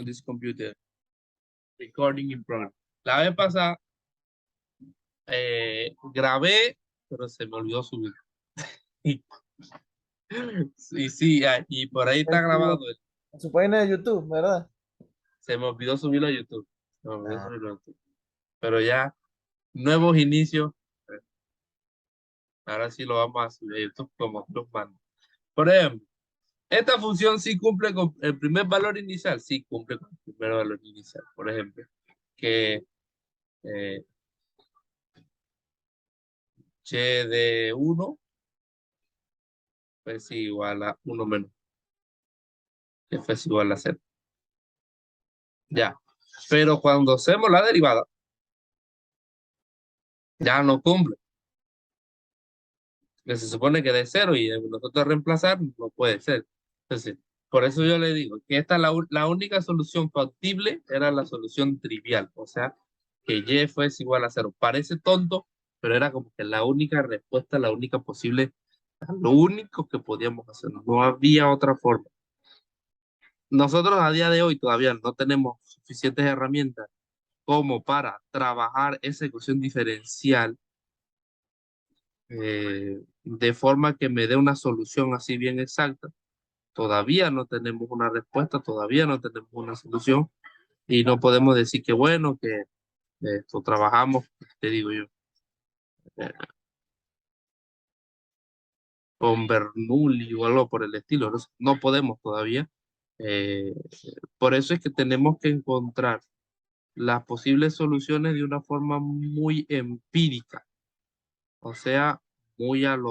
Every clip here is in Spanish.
this computer. Recording in progress. La vez pasada grabé, pero se me olvidó subir. Y sí, y por ahí está grabado. En su página de YouTube, ¿verdad? Se me olvidó subirlo a YouTube. Se me olvidó Ah, subirlo a YouTube. Pero ya, nuevos inicios. Ahora sí lo vamos a subir a YouTube como los mando. Por ejemplo, esta función sí cumple con el primer valor inicial. Sí cumple con el primer valor inicial. Por ejemplo, que eh, y de 1 pues igual a 1 menos f es igual a 0. Ya. Pero cuando hacemos la derivada, ya no cumple. Que se supone que de 0 y nosotros reemplazar no puede ser. Entonces, por eso yo le digo que esta la única solución factible era la solución trivial. O sea, que y fuese igual a 0. Parece tonto, pero era como que la única respuesta, la única posible, lo único que podíamos hacer. No había otra forma. Nosotros a día de hoy todavía no tenemos suficientes herramientas como para trabajar esa ecuación diferencial de forma que me dé una solución así bien exacta. Todavía no tenemos una respuesta, todavía no tenemos una solución y no podemos decir que bueno, que esto trabajamos, te digo yo, eh, con Bernoulli o algo por el estilo. No, no podemos todavía. Eh, por eso es que tenemos que encontrar las posibles soluciones de una forma muy empírica, o sea, muy al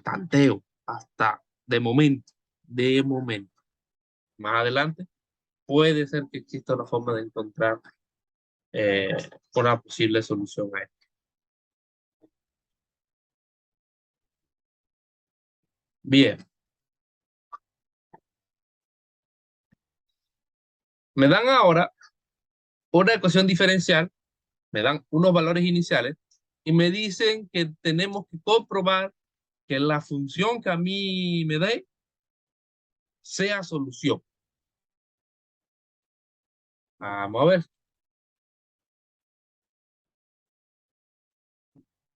tanteo, hasta de momento. Más adelante puede ser que exista una forma de encontrar eh, una posible solución a esto. Bien, me dan ahora una ecuación diferencial, me dan unos valores iniciales y me dicen que tenemos que comprobar que la función que a mí me dé sea solución. Vamos a ver.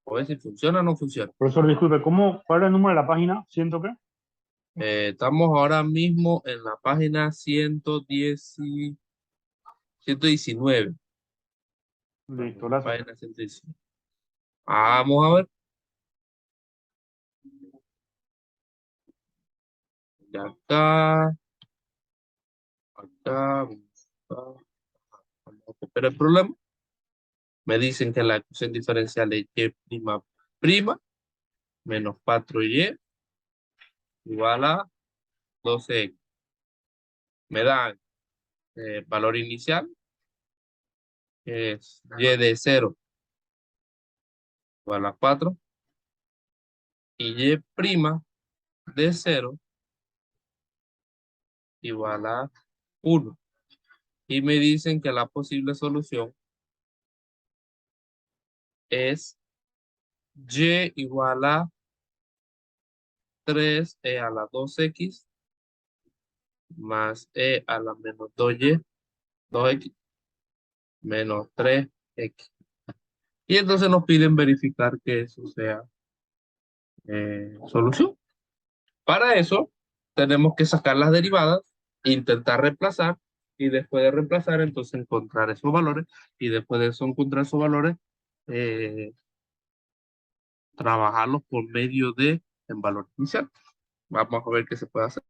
A ver si funciona o no funciona. Profesor, disculpe, ¿cuál era el número de la página? ¿Siento qué? Estamos ahora mismo en la página 119. Listo, gracias. Página 119. Vamos a ver. De acá, acá, vamos a copiar el problema. Me dicen que la ecuación diferencial es y prima prima menos 4y igual a 12x. Me dan valor inicial, que es y de 0 igual a 4 y prima de 0 igual a 1. Y me dicen que la posible solución es y igual a 3e a la 2x más e a la menos 2x menos 3x. Y entonces nos piden verificar que eso sea solución. Para eso tenemos que sacar las derivadas, intentar reemplazar y después de reemplazar entonces encontrar esos valores y después de eso encontrar esos valores eh, trabajarlos por medio de en valor inicial. Vamos a ver qué se puede hacer.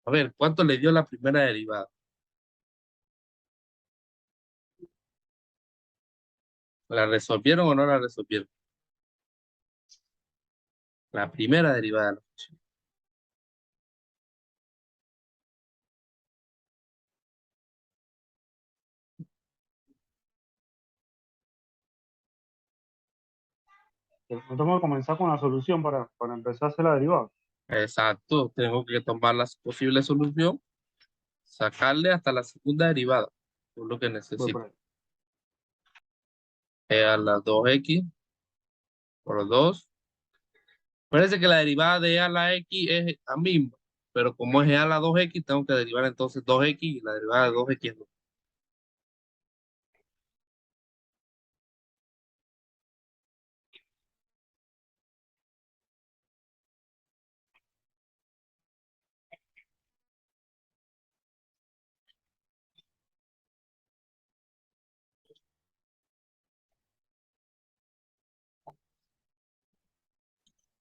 A ver, ¿cuánto le dio la primera derivada? ¿La resolvieron o no la resolvieron? La primera derivada de la función. No tengo que comenzar con la solución para empezar a hacer la derivada. Exacto, tengo que tomar la posible solución, sacarle hasta la segunda derivada, es lo que Voy necesito. por ahí. A la 2x por 2. Parece que la derivada de a la x es la misma, pero como es a la 2x, tengo que derivar entonces 2x y la derivada de 2x es 2.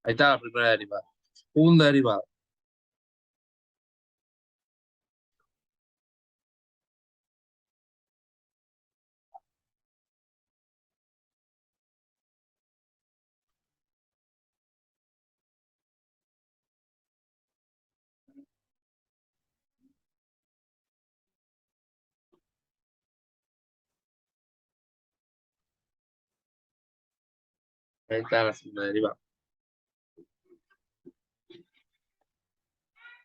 Ahí está la primera derivada. Segunda derivada. Ahí está la segunda derivada.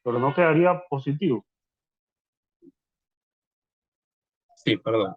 Pero no quedaría positivo. Sí, perdón.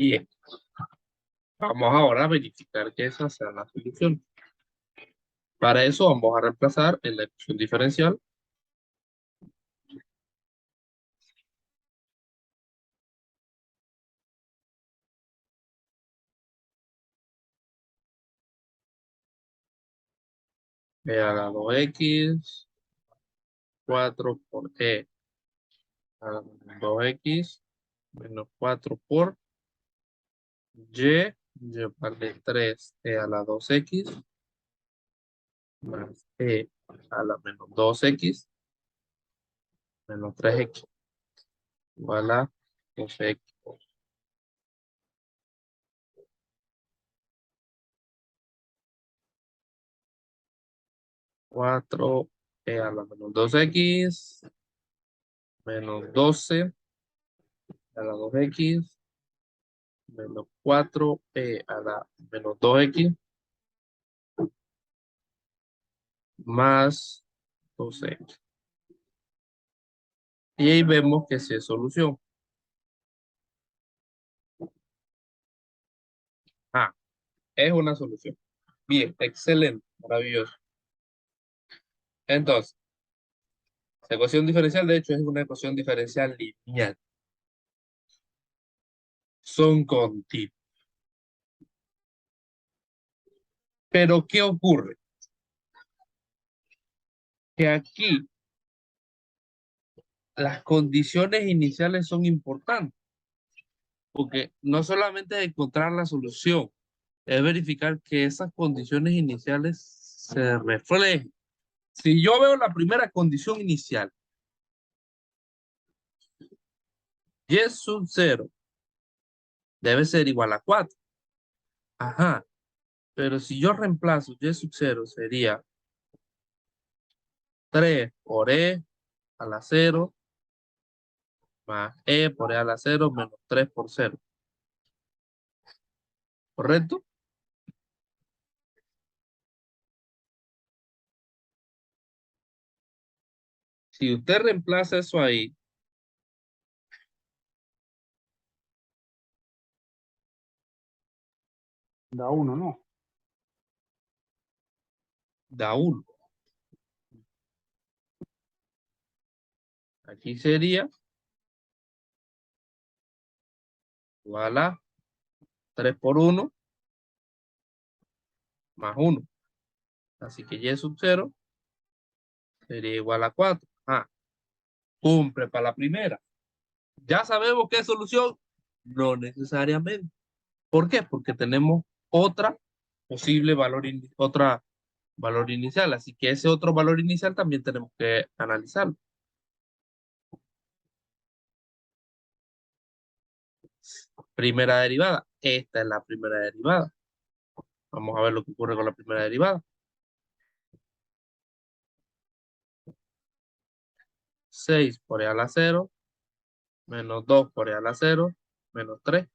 Bien, vamos ahora a verificar que esa sea la solución. Para eso vamos a reemplazar en la ecuación diferencial a la 2x 4 por a la 2x menos 4 por llevarle 3 a la 2x más a la menos 2x menos 3x igual a 2x. 4 a la menos 2x menos 12 a la 2x menos 4p a la menos 2x más 12x. Y ahí vemos que sí es solución. Ah, es una solución. Bien, excelente, maravilloso. Entonces, la ecuación diferencial, de hecho, es una ecuación diferencial lineal. Son continuos. Pero, ¿qué ocurre? Que aquí las condiciones iniciales son importantes, porque no solamente es encontrar la solución, es verificar que esas condiciones iniciales se reflejen. Si yo veo la primera condición inicial, y sub 0 debe ser igual a 4. Ajá, pero si yo reemplazo y sub 0 sería 3 por e a la 0 más e por e a la 0 menos 3 por 0. ¿Correcto? Si usted reemplaza eso ahí, Da 1, ¿no? da 1. Aquí sería igual a 3 por 1 más 1. Así que y sub 0 sería igual a 4. Ah, cumple para la primera. ¿Ya sabemos qué solución? No necesariamente. ¿Por qué? Porque tenemos otra posible valor, otra valor inicial. Así que ese otro valor inicial también tenemos que analizarlo. Primera derivada. Esta es la primera derivada. Vamos a ver lo que ocurre con la primera derivada. 6 por e a la 0 menos 2 por e a la 0 menos 3.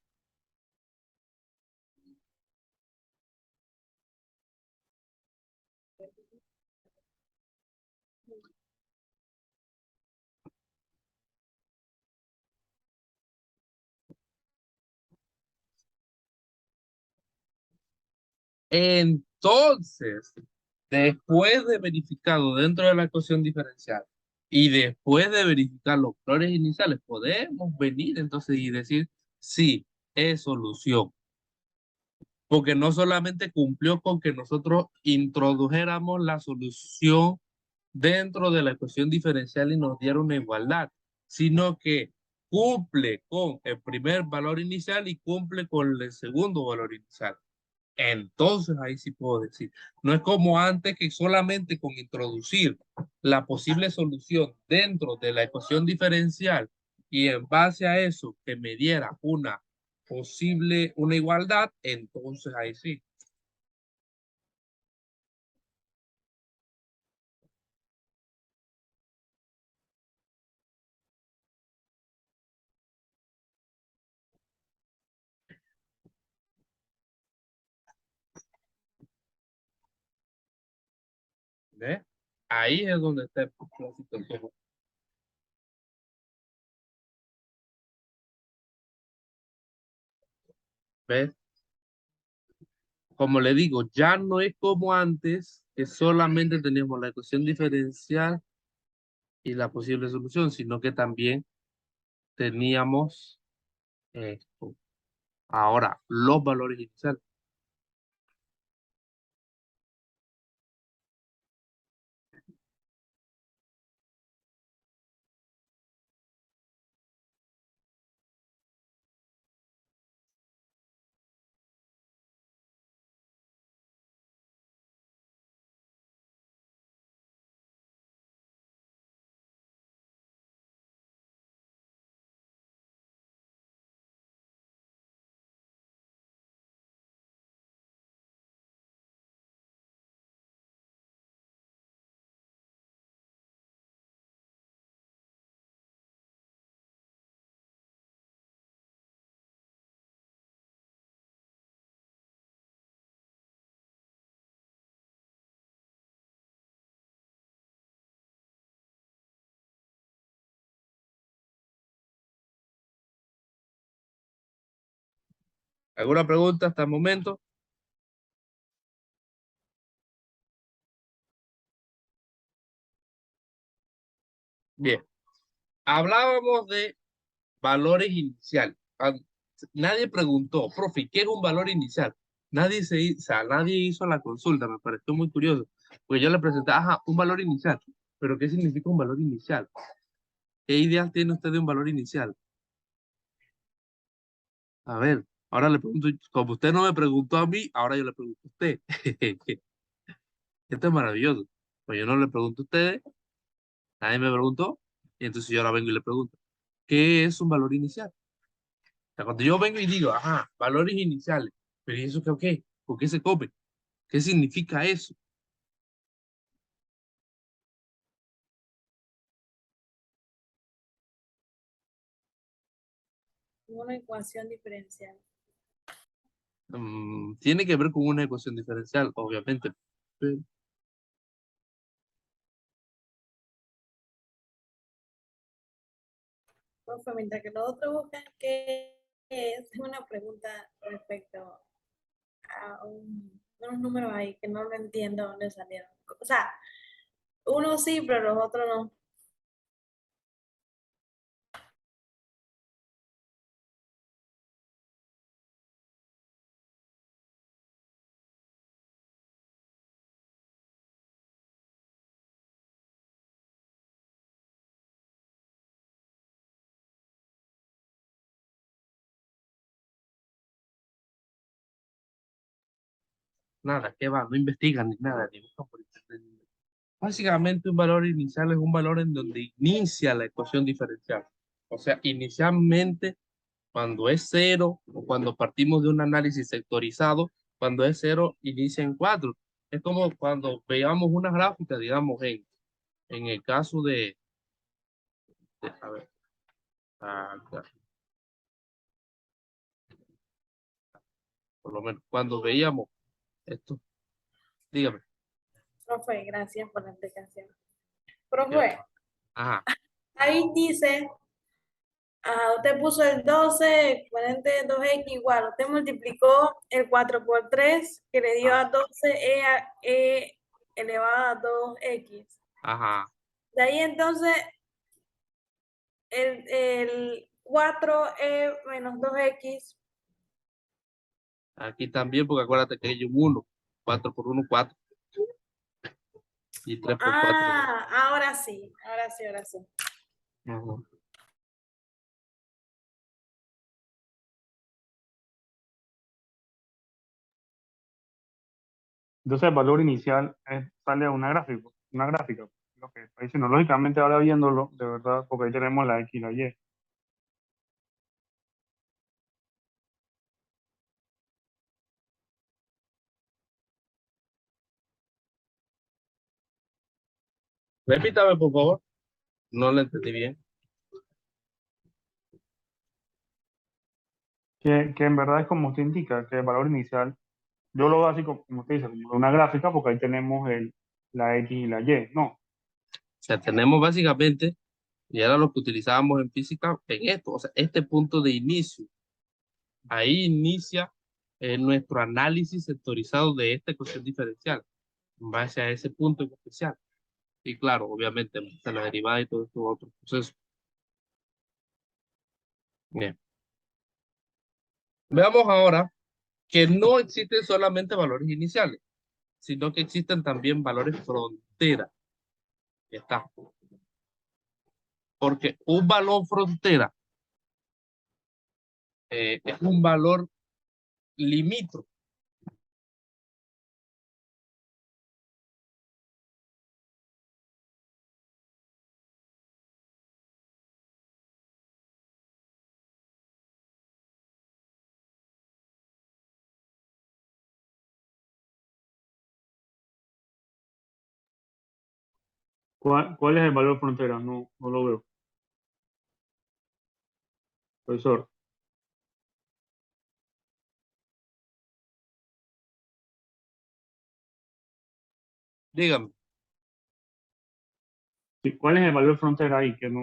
Entonces, después de verificado dentro de la ecuación diferencial y después de verificar los valores iniciales, podemos venir entonces y decir, sí, es solución. Porque no solamente cumplió con que nosotros introdujéramos la solución dentro de la ecuación diferencial y nos diera una igualdad, sino que cumple con el primer valor inicial y cumple con el segundo valor inicial. Entonces ahí sí puedo decir, no es como antes que solamente con introducir la posible solución dentro de la ecuación diferencial y en base a eso que me diera una posible, una igualdad, entonces ahí sí. ¿Ves? Ahí es donde está la situación. ¿Ves? Como le digo, ya no es como antes, que solamente teníamos la ecuación diferencial y la posible solución, sino que también teníamos esto. Ahora, los valores iniciales. ¿Alguna pregunta hasta el momento? Bien. Hablábamos de valores iniciales. Nadie preguntó, profe, ¿qué es un valor inicial? O sea, nadie hizo la consulta, me pareció muy curioso, porque yo le presenté, ajá, un valor inicial, pero ¿qué significa un valor inicial? ¿Qué ideas tiene usted de un valor inicial? A ver, ahora le pregunto, como usted no me preguntó a mí, ahora yo le pregunto a usted. Esto es maravilloso. Pues yo no le pregunto a ustedes, nadie me preguntó, y entonces yo ahora vengo y le pregunto, ¿qué es un valor inicial? O sea, cuando yo vengo y digo, ajá, valores iniciales, pero ¿y eso qué? ¿Por qué se come? ¿Qué significa eso? Una ecuación diferencial. Tiene que ver con una ecuación diferencial, obviamente. Pero, Profe, mientras que los otros buscan qué es una pregunta respecto a unos números ahí que no lo entiendo dónde salieron. O sea, uno sí, pero los otros no. nada, ¿qué va? No investigan ni nada, ni buscan por internet. Básicamente, un valor inicial es un valor en donde inicia la ecuación diferencial. O sea, inicialmente, cuando es cero o cuando partimos de un análisis sectorizado, cuando es cero, inicia en cuatro. Es como cuando veamos una gráfica, digamos, en el caso a ver, acá, por lo menos, cuando veíamos esto, dígame. Profe, gracias por la explicación. ¿Qué? Profe, Ajá, ahí dice, usted puso el 12 exponente de 2x igual. Usted multiplicó el 4 por 3 que le dio ajá, a 12 e elevado a 2x. ajá. De ahí entonces el 4e menos 2x. Aquí también, porque acuérdate que hay un 1. 4 por uno 4. Y 3 por 4. Ahora sí, ahora sí, ahora sí. Entonces el valor inicial sale a una gráfica. Lo que está diciendo, lógicamente ahora viéndolo, de verdad, porque ahí tenemos la X y la Y. Repítame, por favor. No lo entendí bien. Que en verdad es como usted indica, que el valor inicial, yo lo veo así como usted dice, como una gráfica, porque ahí tenemos la X y la Y. No, O sea, tenemos básicamente, y era lo que utilizábamos en física, en esto, o sea, este punto de inicio. Ahí inicia nuestro análisis sectorizado de esta ecuación diferencial, en base a ese punto en especial. Y claro, obviamente, la derivada y todo esto otro proceso. Bien. Veamos ahora que no existen solamente valores iniciales, sino que existen también valores frontera. Ya está. Porque un valor frontera es un valor limítrofe. ¿cuál es el valor frontera? No, no lo veo, profesor. Dígame, Sí, ¿cuál es el valor frontera ahí? Que no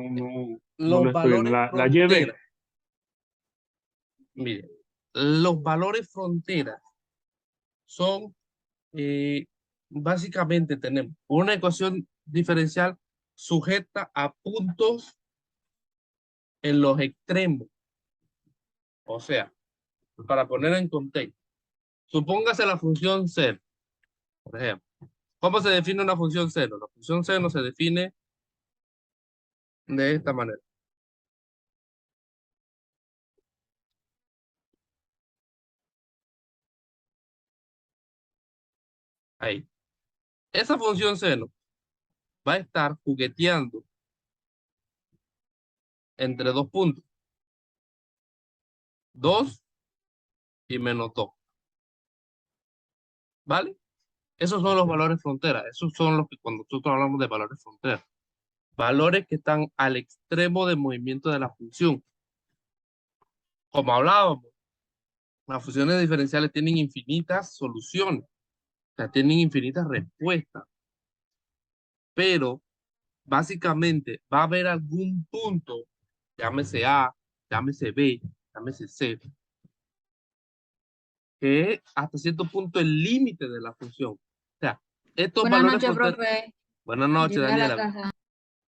lo los estoy viendo. valores La frontera. YB. Mire, Los valores fronteras son, básicamente tenemos una ecuación diferencial sujeta a puntos en los extremos. O sea, para poner en contexto, supóngase la función cero, por ejemplo. ¿Cómo se define una función cero? La función cero se define de esta manera. Ahí. Esa función seno va a estar jugueteando entre dos puntos. 2 y -2. ¿Vale? Esos son los valores frontera. Esos son los que cuando nosotros hablamos de valores frontera. Valores que están al extremo de movimiento de la función. Como hablábamos, las funciones diferenciales tienen infinitas soluciones. O sea, tienen infinitas respuestas. Pero básicamente va a haber algún punto, llámese A, llámese B, llámese C, que es hasta cierto punto el límite de la función. O sea, estos Buenas valores noches, fronteras. profe. Buenas noches, Llegué a la Daniela. casa.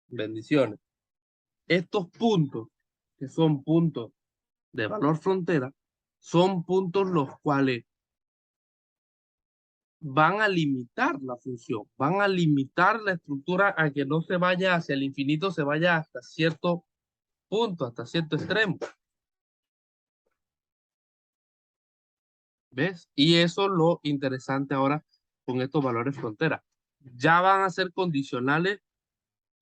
Bendiciones. Estos puntos, que son puntos de valor frontera, son puntos los cuales van a limitar la función, van a limitar la estructura a que no se vaya hacia el infinito, se vaya hasta cierto punto, hasta cierto extremo. ¿Ves? Y eso es lo interesante ahora con estos valores frontera. Ya van a ser condicionales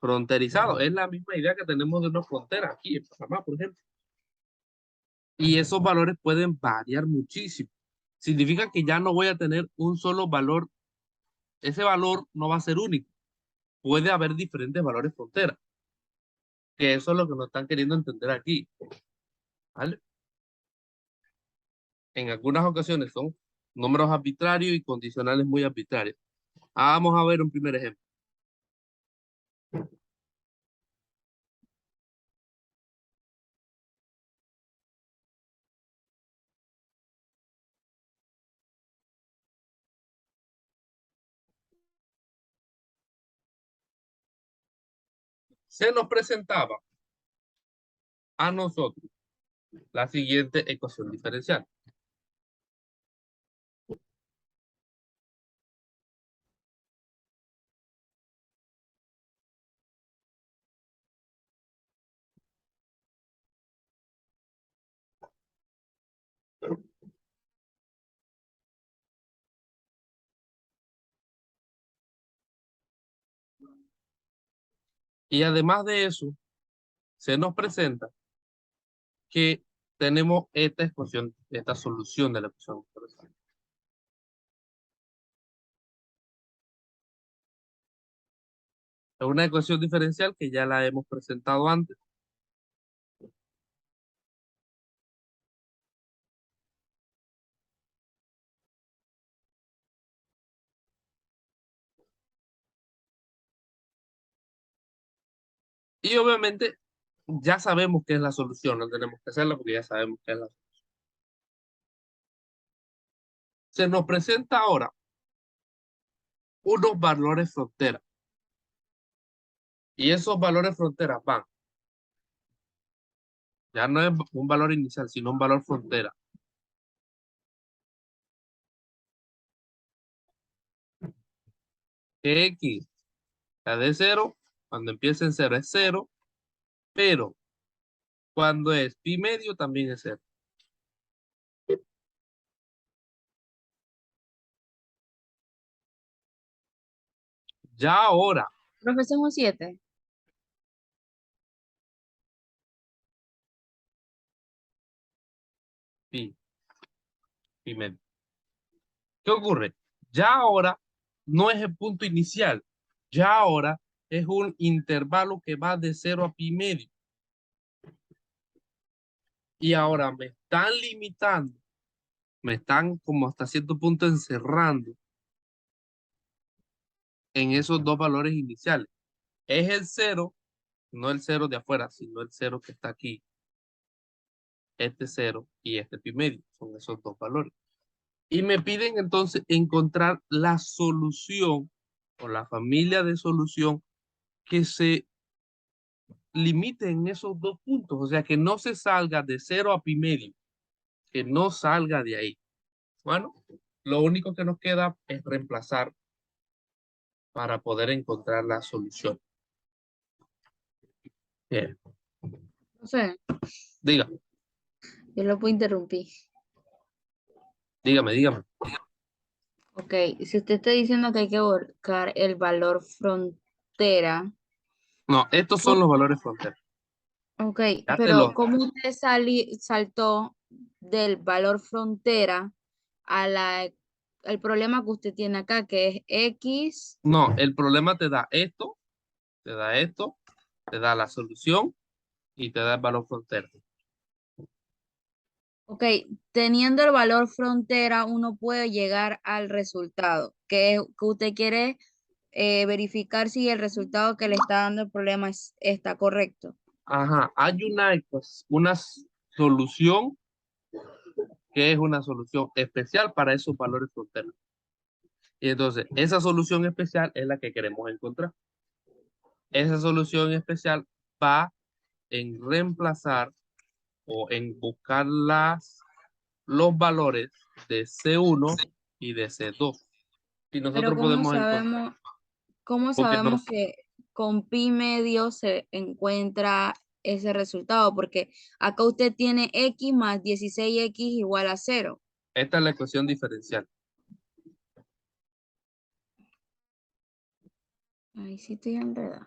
fronterizados. Es la misma idea que tenemos de una frontera aquí en Panamá, por ejemplo. Y esos valores pueden variar muchísimo. Significa que ya no voy a tener un solo valor. Ese valor no va a ser único. Puede haber diferentes valores frontera. Que eso es lo que nos están queriendo entender aquí. ¿Vale? En algunas ocasiones son números arbitrarios y condicionales muy arbitrarios. Vamos a ver un primer ejemplo. Se nos presentaba a nosotros la siguiente ecuación diferencial. Y además de eso, se nos presenta que tenemos esta ecuación, esta solución de la ecuación diferencial. Es una ecuación diferencial que ya la hemos presentado antes. Y obviamente ya sabemos qué es la solución, no tenemos que hacerla porque ya sabemos qué es la solución. Se nos presenta ahora unos valores frontera. Y esos valores frontera van. Ya no es un valor inicial, sino un valor frontera. X, la de 0, cuando empieza en 0 es 0, pero cuando es pi medio también es 0. Ya ahora, Profe, son un 7. pi medio. ¿Qué ocurre? Ya ahora no es el punto inicial, ya ahora es un intervalo que va de 0 a pi medio. Y ahora me están limitando, me están como hasta cierto punto encerrando en esos dos valores iniciales. Es el 0, no el 0 de afuera, sino el 0 que está aquí. este 0 y este pi medio. Son esos dos valores. Y me piden entonces encontrar la solución o la familia de solución que se limite en esos dos puntos. O sea, que no se salga de 0 a pi medio. Que no salga de ahí. Bueno, lo único que nos queda es reemplazar para poder encontrar la solución. Bien, No sé, dígame, yo lo puedo interrumpir. dígame. Ok, si usted está diciendo que hay que buscar el valor frontera, No, estos son los valores fronteras. ok, Ya te pero los... ¿cómo usted saltó del valor frontera a el problema que usted tiene acá, que es X? No, el problema te da esto, te da esto, te da la solución y te da el valor frontera. Ok, teniendo el valor frontera, uno puede llegar al resultado, que usted quiere verificar si el resultado que le está dando el problema está correcto. Ajá, hay una solución que es una solución especial para esos valores fronteras. Y entonces, esa solución especial es la que queremos encontrar. Esa solución especial va en reemplazar o en buscar los valores de C1 y de C2. Y Pero nosotros podemos encontrar, ¿cómo porque sabemos que con pi medio se encuentra ese resultado? Porque acá usted tiene x más 16x igual a 0. esta es la ecuación diferencial. Ahí sí estoy enredada.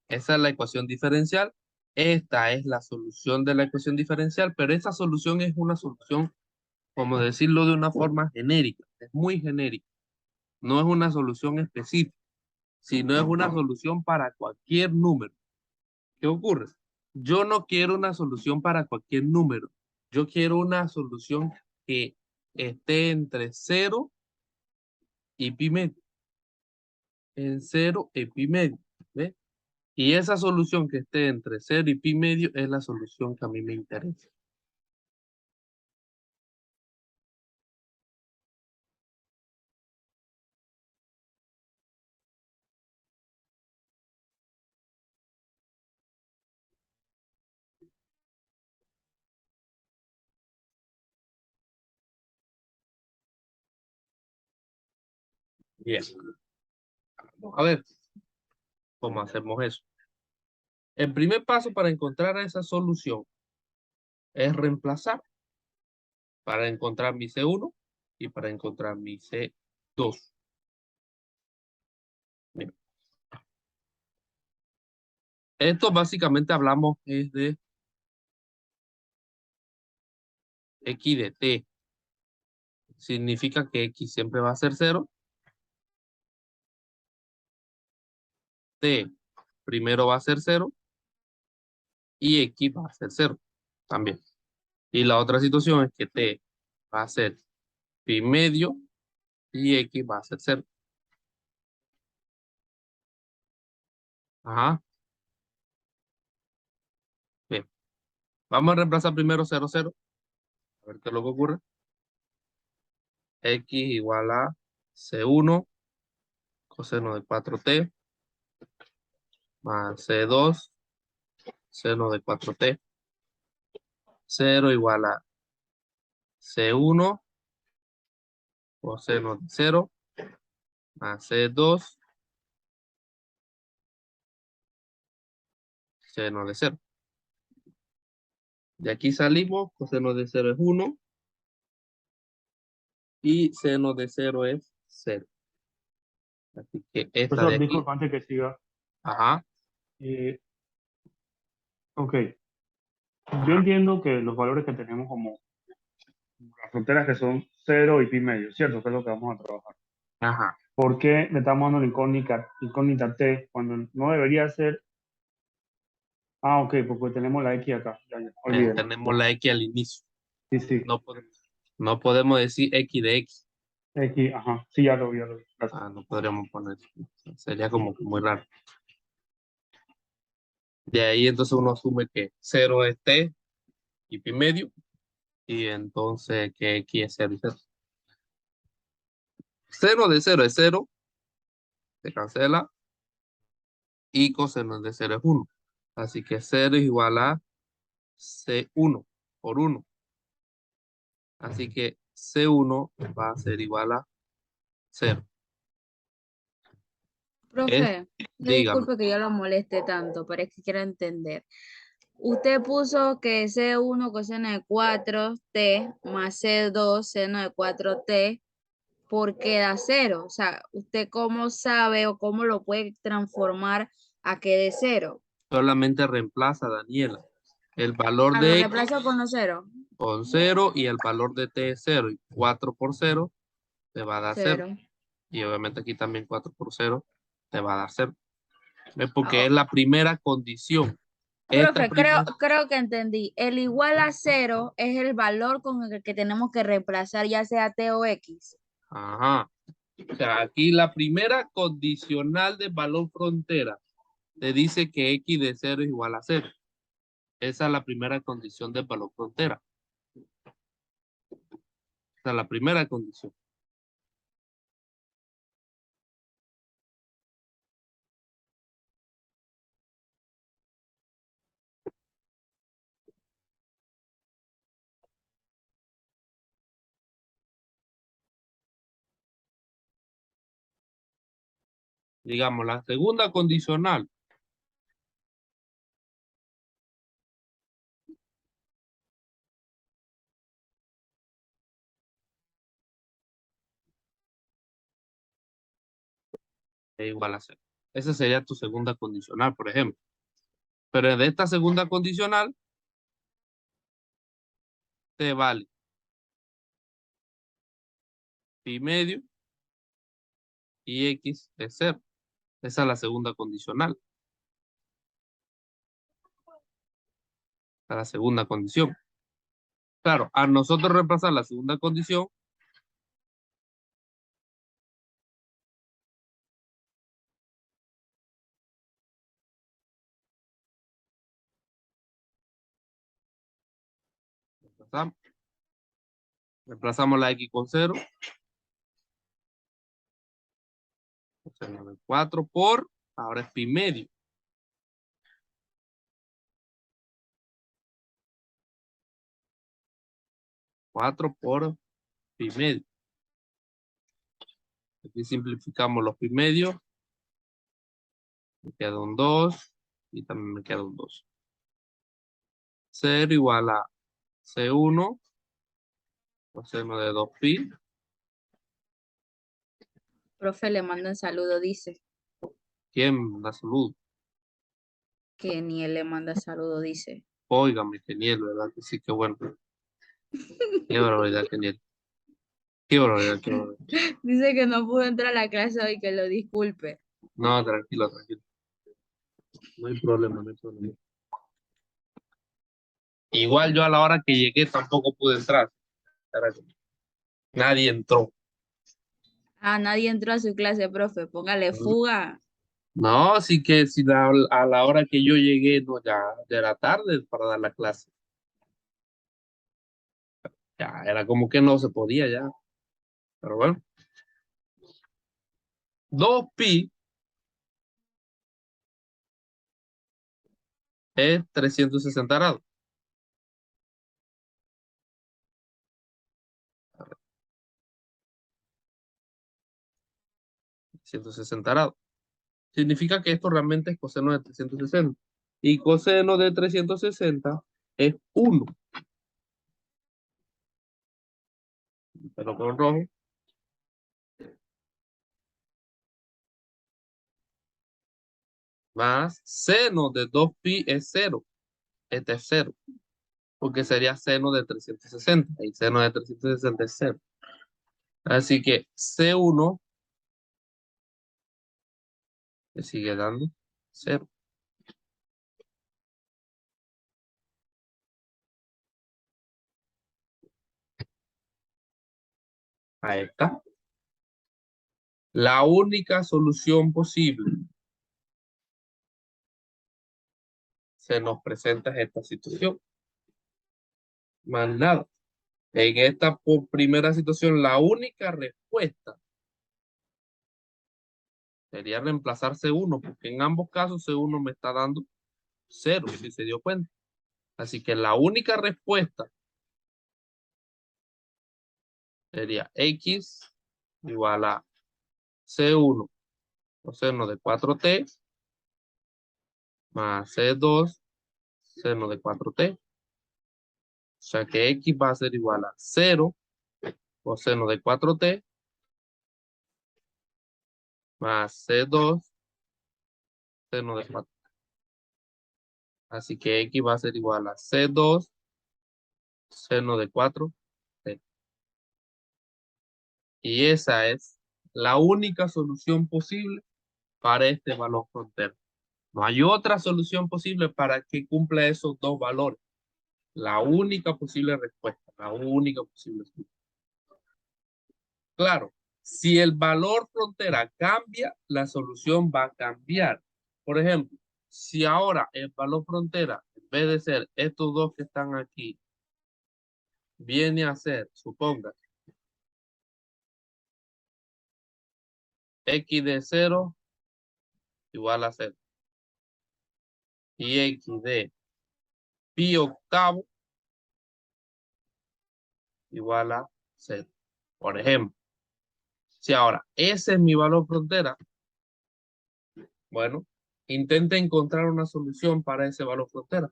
Esa es la ecuación diferencial. Esta es la solución de la ecuación diferencial, pero esta solución es una solución, como decirlo de una forma genérica, es muy genérica. No es una solución específica, sino es una solución para cualquier número. ¿Qué ocurre? Yo no quiero una solución para cualquier número. Yo quiero una solución que esté entre 0 y pi medio. En 0 y pi medio. ¿Ve? Y esa solución que esté entre 0 y pi medio es la solución que a mí me interesa. Bien. A ver, ¿cómo hacemos eso? El primer paso para encontrar esa solución es reemplazar para encontrar mi C1 y para encontrar mi C2. Bien. Esto básicamente hablamos es de X de T. Significa que X siempre va a ser 0. T primero va a ser 0 y X va a ser 0 también. Y la otra situación es que T va a ser pi medio y X va a ser 0. Ajá. Bien. Vamos a reemplazar primero 0, 0. A ver qué es lo que ocurre. X igual a C1 coseno de 4t más C2 seno de 4t. 0 igual a C1 coseno de 0 más C2 seno de 0. De aquí salimos, coseno de 0 es 1 y seno de 0 es 0. Así que esta de Profesor, aquí, disculpa antes que siga. ajá, Eh, ok, yo entiendo que los valores que tenemos como las fronteras que son 0 y pi medio, ¿cierto? Que es lo que vamos a trabajar. ajá. ¿Por qué le estamos dando la incógnita t cuando no debería ser? Ah, ok, porque tenemos la x acá. Ya, olvídalo. Tenemos la X al inicio. Sí, sí. No podemos decir X de X. X, ajá. Sí, ya lo vi, ya lo vi. Gracias. No podríamos poner. Sería como que muy raro. De ahí entonces uno asume que 0 es T y pi medio. Y entonces que X es 0 y 0. Seno de 0 es 0. Se cancela. Y coseno de 0 es 1. Así que 0 es igual a C1 por 1. Así que C1 va a ser igual a 0. Profe, Dígame. disculpe que yo lo moleste tanto, pero es que quiero entender. Usted puso que C1 coseno de 4t más C2 seno de 4t porque da 0. O sea, ¿usted cómo sabe o cómo lo puede transformar a que dé 0? Solamente reemplaza, Daniela, el valor Lo de X reemplazo con los 0. con 0 y el valor de T es 0. Y 4 por 0 te va a dar 0. 0. Y obviamente aquí también 4 por 0 te va a dar 0. ¿Ves? Porque Oh. es la primera condición. Profe, creo que entendí. El igual a 0 es el valor con el que tenemos que reemplazar, ya sea T o X. Ajá. O sea, aquí la primera condicional de valor frontera te dice que X de 0 es igual a 0. Esa es la primera condición del valor frontera. Esa es la primera condición. Digamos, la segunda condicional es igual a 0. Esa sería tu segunda condicional, por ejemplo. Pero de esta segunda condicional te vale pi medio y X es 0. Esa es la segunda condicional. Esa es la segunda condición. Claro, a nosotros reemplazar la segunda condición, reemplazamos la X con 0. Coseno de 4 por, ahora es pi medio. 4 por pi medio. Aquí simplificamos los pi medios. Me queda un 2 y también me queda un 2. 0 igual a C1 coseno de 2pi. Profe, le mandan saludo, dice. ¿Quién da salud? Que ni él le manda saludo, dice. Óigame, genial, ¿verdad? Que sí, qué bueno. Qué barbaridad, genial. Qué barbaridad, qué barbaridad. Dice que no pudo entrar a la clase hoy, que lo disculpe. No, tranquilo, tranquilo. No hay problema, no hay problema. Igual yo a la hora que llegué tampoco pude entrar. Nadie entró. Ah, nadie entró a su clase, profe. Póngale fuga. No, sí que si a la hora que yo llegué, no, ya era tarde para dar la clase. Ya era como que no se podía ya. Pero bueno. 2pi es 360 grados. 360 grados. Significa que esto realmente es coseno de 360. Y coseno de 360 es 1. Pero con rojo. Más seno de 2pi es 0. Este es 0. Porque sería seno de 360. Y seno de 360 es 0. Así que C1 le sigue dando 0. Ahí está. La única solución posible se nos presenta esta situación. Más nada. En esta primera situación, la única respuesta sería reemplazar C1, porque en ambos casos C1 me está dando 0, si se dio cuenta. Así que la única respuesta sería X igual a C1 coseno de 4t más C2 seno de 4t. O sea que X va a ser igual a 0 coseno de 4t más C2 seno de 4. Así que X va a ser igual a C2 seno de 4t. Y esa es la única solución posible para este valor frontera. No hay otra solución posible para que cumpla esos dos valores. La única posible respuesta, la única posible solución. Claro, si el valor frontera cambia, la solución va a cambiar. Por ejemplo, si ahora el valor frontera, en vez de ser estos dos que están aquí, viene a ser, suponga, x de 0 igual a 0. Y x de pi octavo igual a 0. Por ejemplo, si ahora ese es mi valor frontera, bueno, intenta encontrar una solución para ese valor frontera.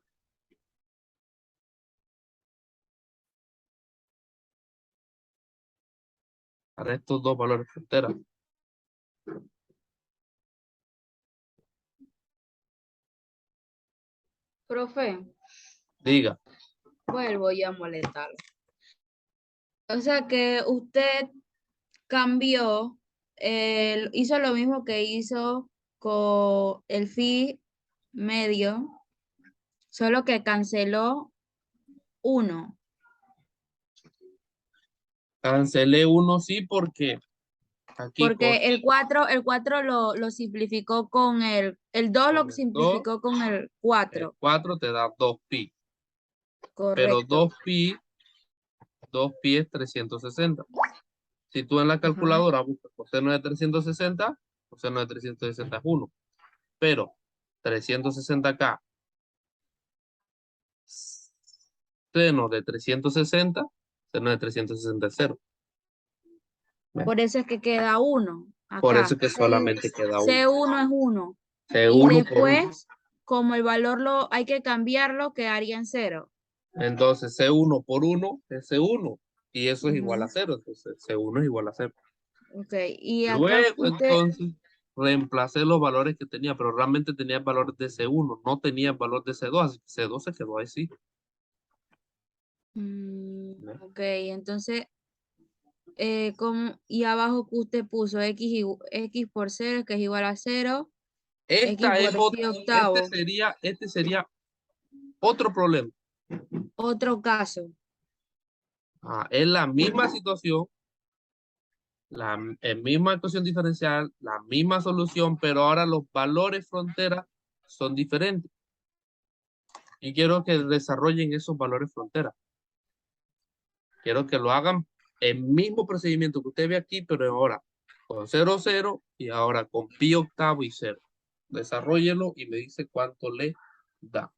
Para estos dos valores frontera. Profe, Diga. vuelvo ya a molestarlo. O sea que usted cambió, hizo lo mismo que hizo con el phi medio, solo que canceló 1. Cancelé uno sí porque aquí con Porque el cuatro lo simplificó con el 2 lo el 2, simplificó con el el 4. 4 te da 2pi. Pero Correcto. 2pi es 360. Si tú en la Ajá. calculadora buscas coseno de 360, coseno de 360 es 1. Pero 360 acá, seno de 360, seno de 360 es 0. Por eso es que queda 1 Por eso acá. es que solamente queda 1. C1 es 1. Y C1 por 1. después, como el valor hay que cambiarlo, quedaría en 0. Entonces C1 por 1 es C1. Y eso es igual a Ujú. 0. Entonces C1 es igual a 0. Ok. Y acá Luego usted, entonces reemplacé los valores que tenía, pero realmente tenía el valor de C1, no tenía el valor de C2, así que C2 se quedó ahí sí. ¿Ve? ok, entonces, y abajo que usted puso x por 0, que es igual a 0, x Esta es por pi octavo, este sería otro problema. otro caso. Es la misma situación, la misma ecuación diferencial, la misma solución, pero ahora los valores frontera son diferentes. Y quiero que desarrollen esos valores frontera. Quiero que lo hagan el mismo procedimiento que usted ve aquí, pero ahora con 0, 0 y ahora con pi octavo y 0. Desarróllenlo y me dice cuánto le da.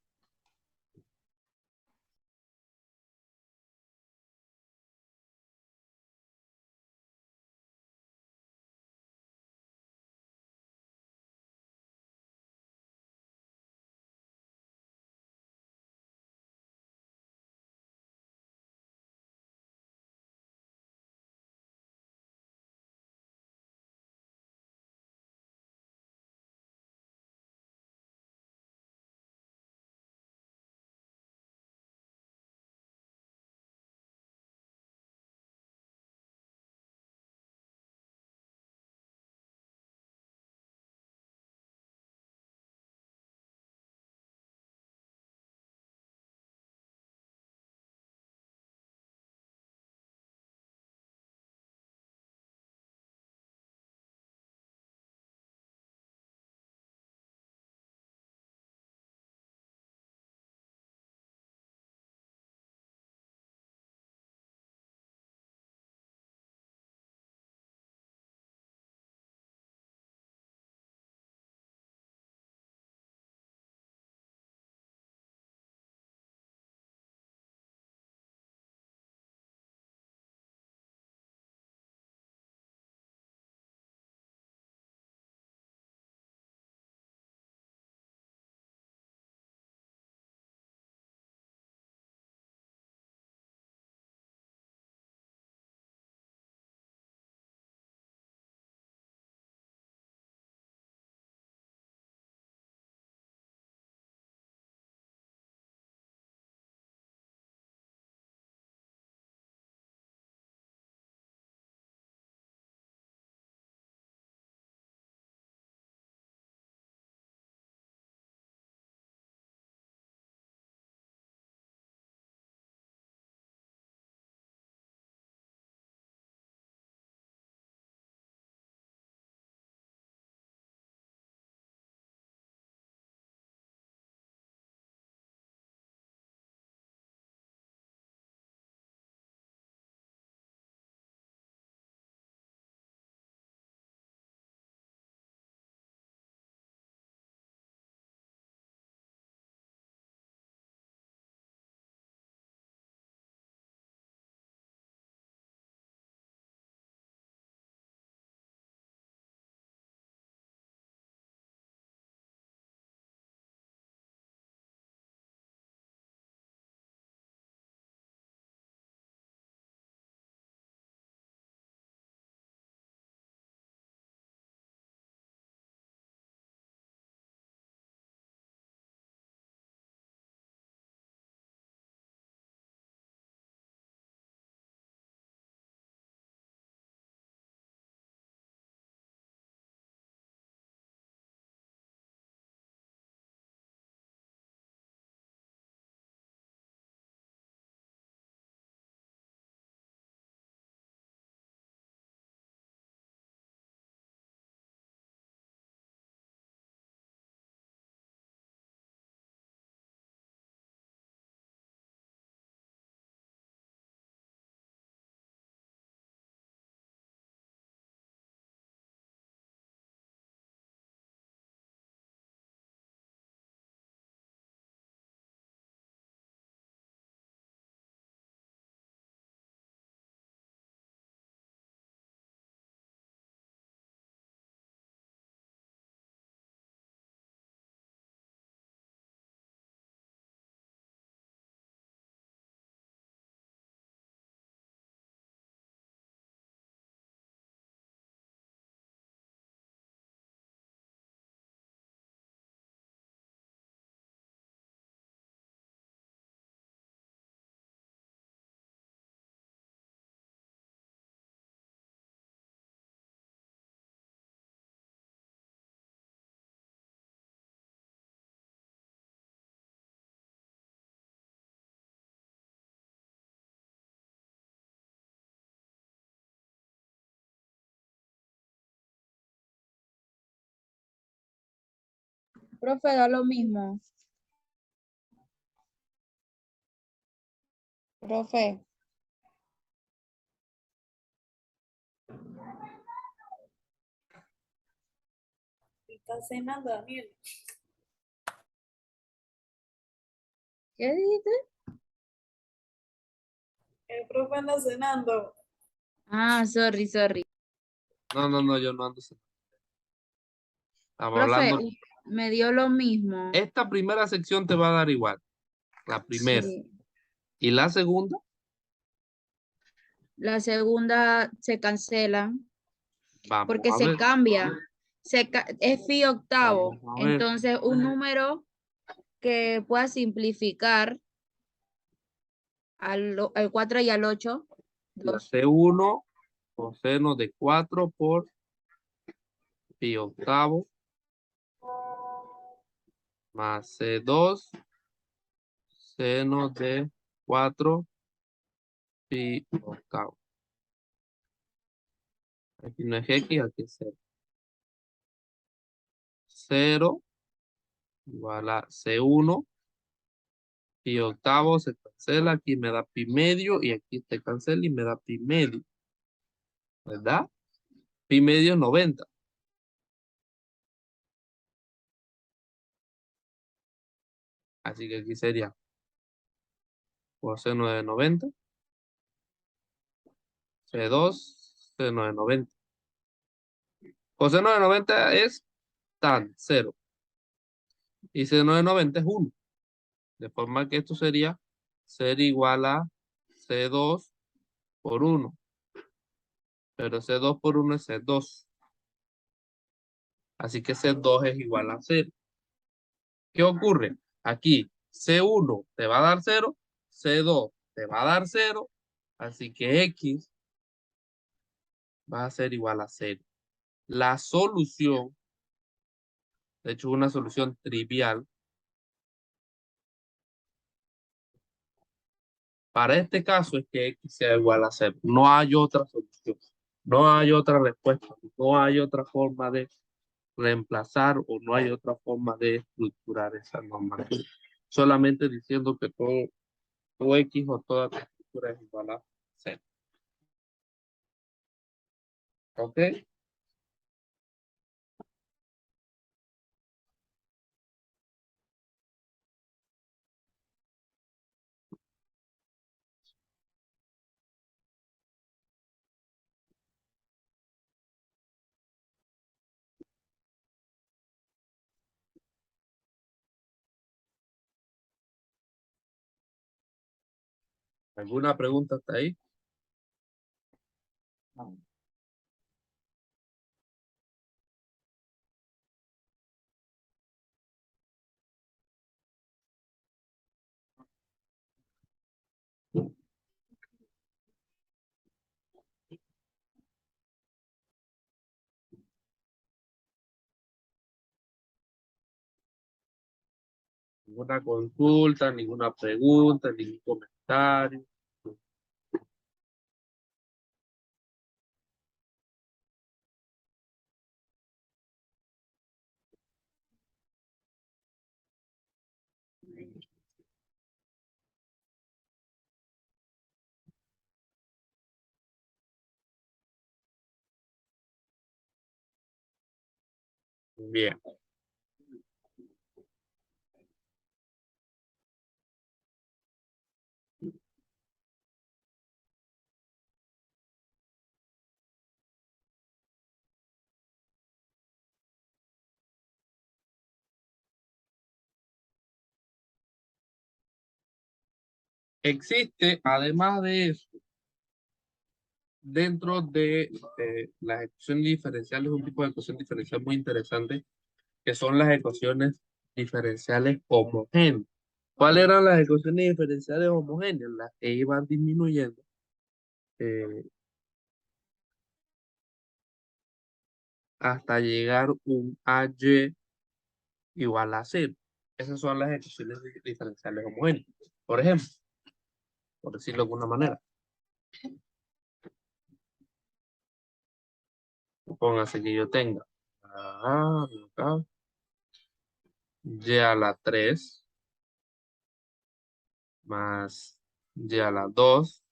Profe, da lo mismo. Profe, Está cenando, Daniel. ¿qué dijiste? El profe anda cenando. Ah, sorry. No, yo no ando. Estamos Profe, hablando. me dio lo mismo. Esta primera sección te va a dar igual. La primera. Sí. Y la segunda, La segunda se cancela vamos porque a se ver. cambia. Es phi octavo. Vamos a ver. Entonces, un número que pueda simplificar al 4 y al 8. La C1 coseno de 4 por pi octavo más C2 seno de 4 pi octavo. Aquí no es X, aquí es 0. 0 igual a C1 pi octavo se cancela, aquí me da pi medio y aquí se cancela y me da pi medio. ¿Verdad? Pi medio es 90. Así que aquí sería coseno de 90. C2 seno de 90. Coseno de 90 es tan 0. Y seno de 90 es 1. De forma que esto sería ser igual a C2 por 1. Pero C2 por 1 es C2. Así que C2 es igual a 0. ¿Qué ocurre? Aquí C1 te va a dar 0, C2 te va a dar 0, así que X va a ser igual a 0. La solución, de hecho una solución trivial, para este caso es que X sea igual a 0. No hay otra solución, no hay otra respuesta, no hay otra forma de reemplazar o no hay otra forma de estructurar esa normativa. Solamente diciendo que todo X o toda estructura es igual a 0. ¿Ok? ¿Alguna pregunta hasta ahí? Ninguna consulta, ninguna pregunta, ningún comentario. Bien. Existe, además de eso, dentro de las ecuaciones diferenciales, un tipo de ecuación diferencial muy interesante, que son las ecuaciones diferenciales homogéneas. ¿Cuáles eran las ecuaciones diferenciales homogéneas? Las que iban disminuyendo hasta llegar un AY igual a 0. Esas son las ecuaciones diferenciales homogéneas. Por ejemplo, por decirlo de alguna manera, póngase que yo tenga acá, y a la 3 más y a la 2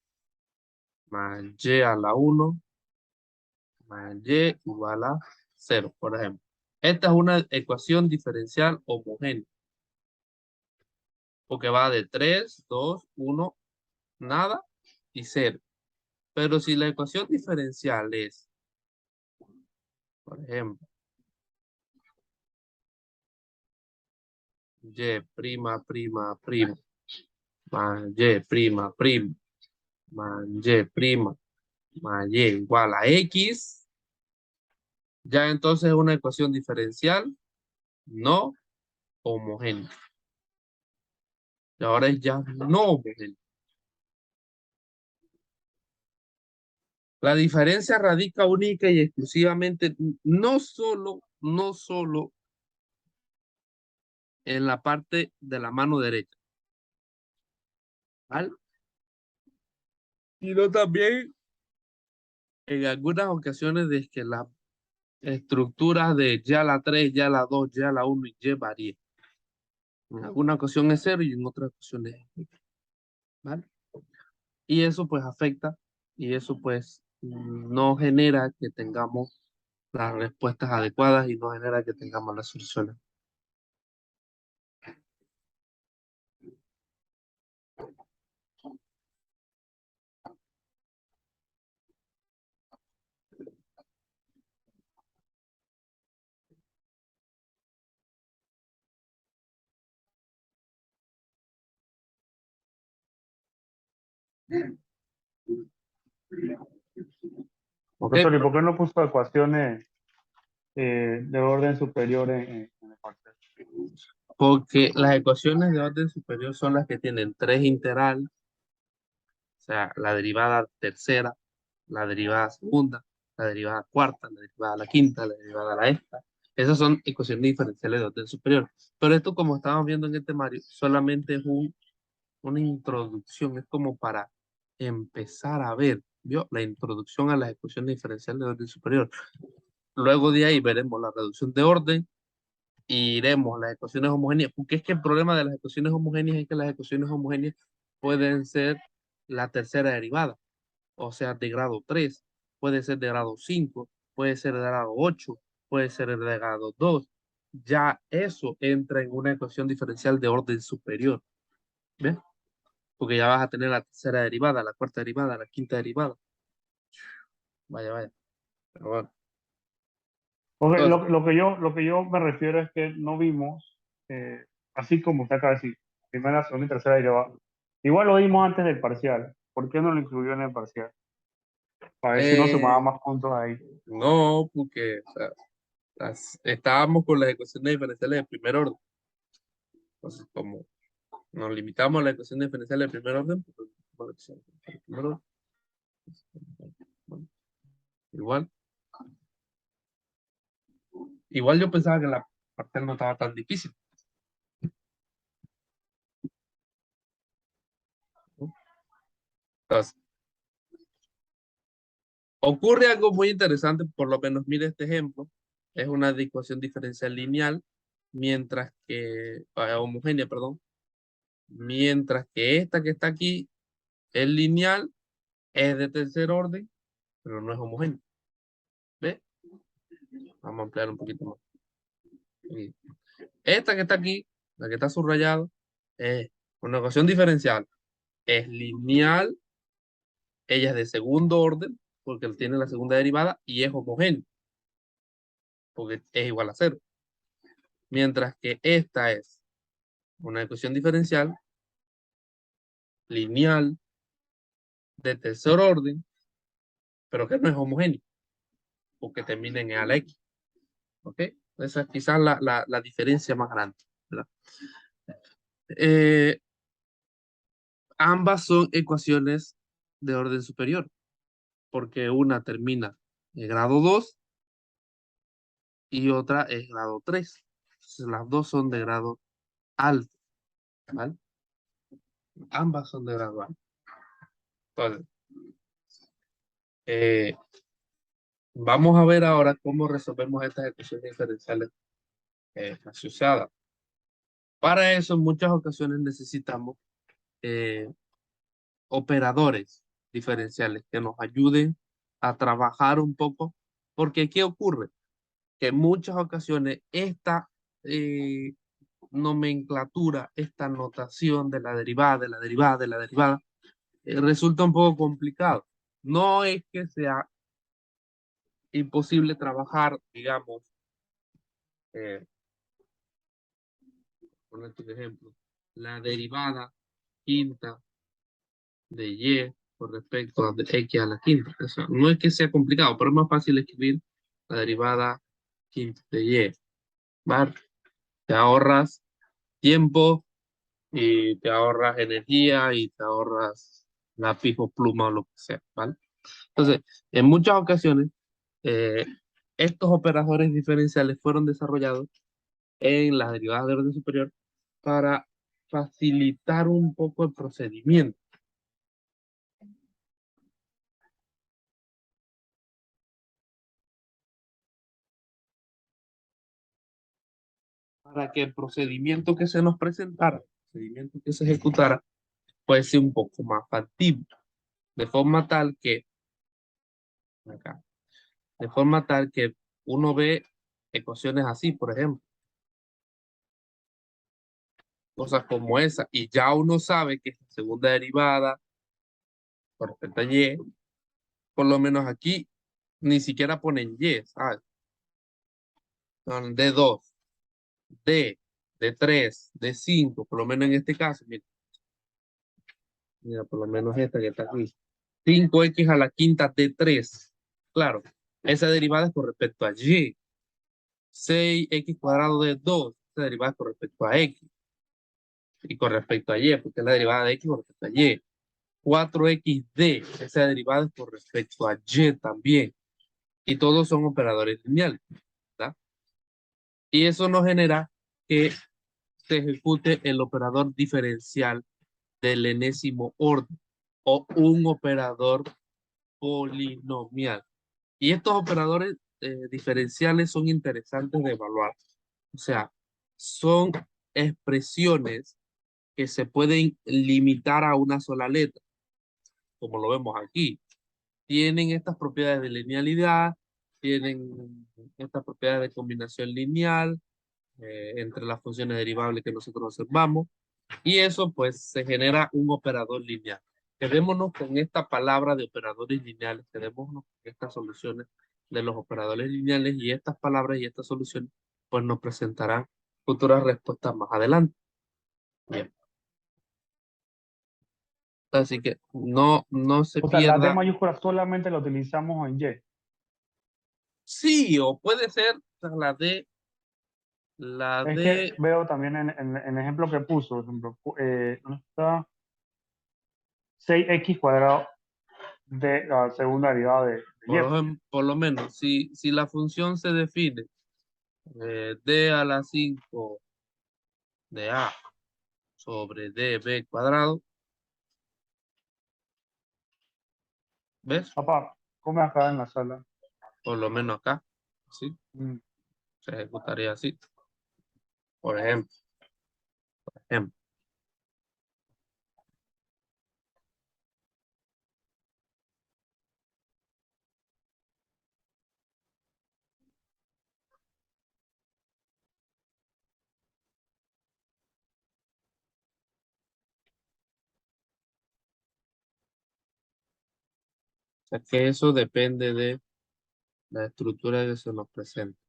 más y a la 1 más y igual a 0, por ejemplo. Esta es una ecuación diferencial homogénea, porque va de 3, 2, 1, nada y 0. Pero si la ecuación diferencial es, por ejemplo, y prima, prima, prima, más y prima, prima, más y prima, más y igual a x, ya entonces es una ecuación diferencial no homogénea. Y ahora es ya no homogénea. La diferencia radica única y exclusivamente no solo en la parte de la mano derecha, ¿vale? Sino también en algunas ocasiones de que las estructuras de ya la 3, ya la 2, ya la 1 y y varían. En alguna ocasión es 0 y en otras ocasiones es, ¿vale? Y eso pues afecta y eso pues no genera que tengamos las respuestas adecuadas y no genera que tengamos las soluciones. ¿Ok? Profesor, ¿y por qué no puso ecuaciones de orden superior en el parcial? Porque las ecuaciones de orden superior son las que tienen tres integrales, o sea, la derivada tercera, la derivada segunda, la derivada cuarta, la derivada la quinta, la derivada la esta. Esas son ecuaciones diferenciales de orden superior. Pero esto, como estábamos viendo en el temario, solamente es una introducción, es como para empezar a ver, ¿vio? La introducción a las ecuaciones diferenciales de orden superior. Luego de ahí veremos la reducción de orden y iremos las ecuaciones homogéneas, porque es que el problema de las ecuaciones homogéneas es que las ecuaciones homogéneas pueden ser la tercera derivada, o sea, de grado 3, puede ser de grado 5, puede ser de grado 8, puede ser de grado 2. Ya eso entra en una ecuación diferencial de orden superior, ¿ves? Porque ya vas a tener la tercera derivada, la cuarta derivada, la quinta derivada. Vaya, vaya. Pero bueno. Porque Entonces, lo que yo me refiero es que no vimos, así como usted acaba de decir, primera, segunda y tercera derivada. Igual lo vimos antes del parcial. ¿Por qué no lo incluyó en el parcial? Para ver si no sumaba eh, más puntos ahí. no, porque o sea, estábamos con las ecuaciones diferenciales de primer orden. Entonces, como nos limitamos a la ecuación diferencial de primer orden, pues, bueno, bueno, igual, igual yo pensaba que la parcial no estaba tan difícil, ¿no? Entonces, ocurre algo muy interesante, por lo menos mire este ejemplo, es una ecuación diferencial lineal, mientras que, homogénea, perdón, mientras que esta que está aquí es lineal, es de tercer orden, pero no es homogénea. ¿Ve? Vamos a ampliar un poquito más. Y esta que está aquí, la que está subrayada, es una ecuación diferencial. Es lineal, ella es de segundo orden, porque tiene la segunda derivada, y es homogénea, porque es igual a 0. Mientras que esta es una ecuación diferencial, lineal, de tercer orden, pero que no es homogénea, porque termina en E a la X. ¿Ok? Esa es quizás la diferencia más grande, ¿verdad? Eh, ambas son ecuaciones de orden superior, porque una termina en grado 2 y otra es grado 3. Entonces, las dos son de grado alto, ¿vale? Ambas son de grado alto. Entonces, eh, vamos a ver ahora cómo resolvemos estas ecuaciones diferenciales asociadas. Para eso, en muchas ocasiones necesitamos eh, operadores diferenciales que nos ayuden a trabajar un poco, porque ¿qué ocurre? Que en muchas ocasiones esta eh, nomenclatura, esta notación de la derivada, de la derivada, de la derivada, resulta un poco complicado. No es que sea imposible trabajar, digamos, eh, por ejemplo, la derivada quinta de y con respecto a de x a la quinta. O sea, no es que sea complicado, pero es más fácil escribir la derivada quinta de y. ¿Vale? Te ahorras tiempo y te ahorras energía y te ahorras lápiz o pluma o lo que sea, ¿vale? Entonces, en muchas ocasiones, eh, estos operadores diferenciales fueron desarrollados en las derivadas de orden superior para facilitar un poco el procedimiento. Para que el procedimiento que se nos presentara, el procedimiento que se ejecutara, fuese un poco más factible. De forma tal que, acá, de forma tal que uno ve ecuaciones así, por ejemplo, cosas como esa, y ya uno sabe que esta segunda derivada con respecto a y, por lo menos aquí, ni siquiera ponen y, ¿sabes? Son d dos, d tres, d cinco, por lo menos en este caso, mira, mira, por lo menos esta que está aquí. 5x a la quinta d tres. Claro, esa derivada es con respecto a y. 6x cuadrado de 2, esa derivada es con respecto a x. Y con respecto a y, porque es la derivada de x con respecto a y. 4xd, esa derivada es con respecto a y también. Y todos son operadores lineales, ¿verdad? Y eso nos genera que se ejecute el operador diferencial del enésimo orden o un operador polinomial. Y estos operadores diferenciales son interesantes de evaluar. O sea, son expresiones que se pueden limitar a una sola letra, como lo vemos aquí. Tienen estas propiedades de linealidad, tienen estas propiedades de combinación lineal entre las funciones derivables que nosotros observamos, y eso pues se genera un operador lineal. Quedémonos con esta palabra de operadores lineales, quedémonos con estas soluciones de los operadores lineales, y estas palabras y estas soluciones pues nos presentarán futuras respuestas más adelante. Bien. Así que no se O sea, la D pierda. mayúscula solamente la utilizamos en Y. Sí, o puede ser la Es que de, veo también en el ejemplo que puso, por ejemplo, ¿dónde está? 6x cuadrado de la segunda derivada de y. por lo menos, si la función se define d a la 5 de a sobre db cuadrado, ¿ves? Papá, come acá en la sala. Por lo menos acá, ¿sí? Mm. Se ejecutaría así, por ejemplo. ejemplo. O sea que eso depende de la estructura que se nos presenta.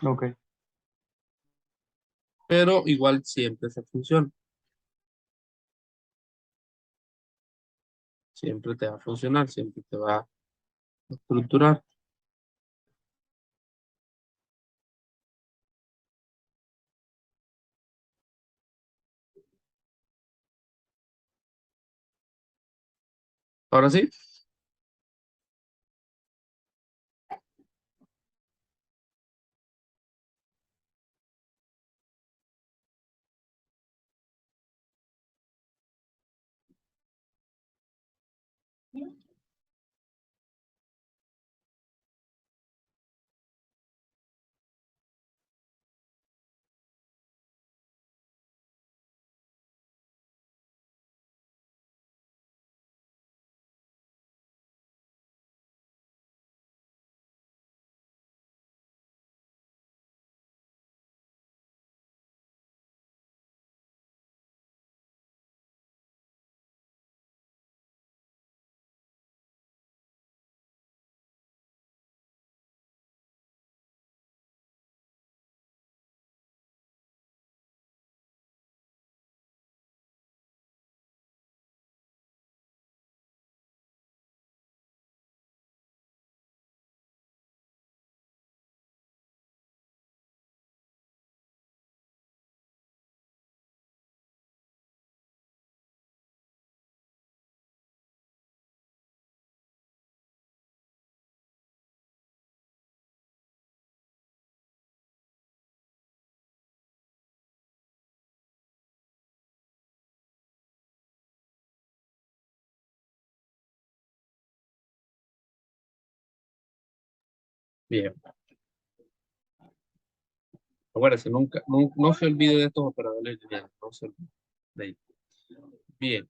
Ok. Pero igual siempre se funciona. Siempre te va a funcionar, siempre te va a estructurar. Ahora sí. Bien. Acuérdense, no se olvide de estos operadores lineales. No se olvide de ellos. Bien.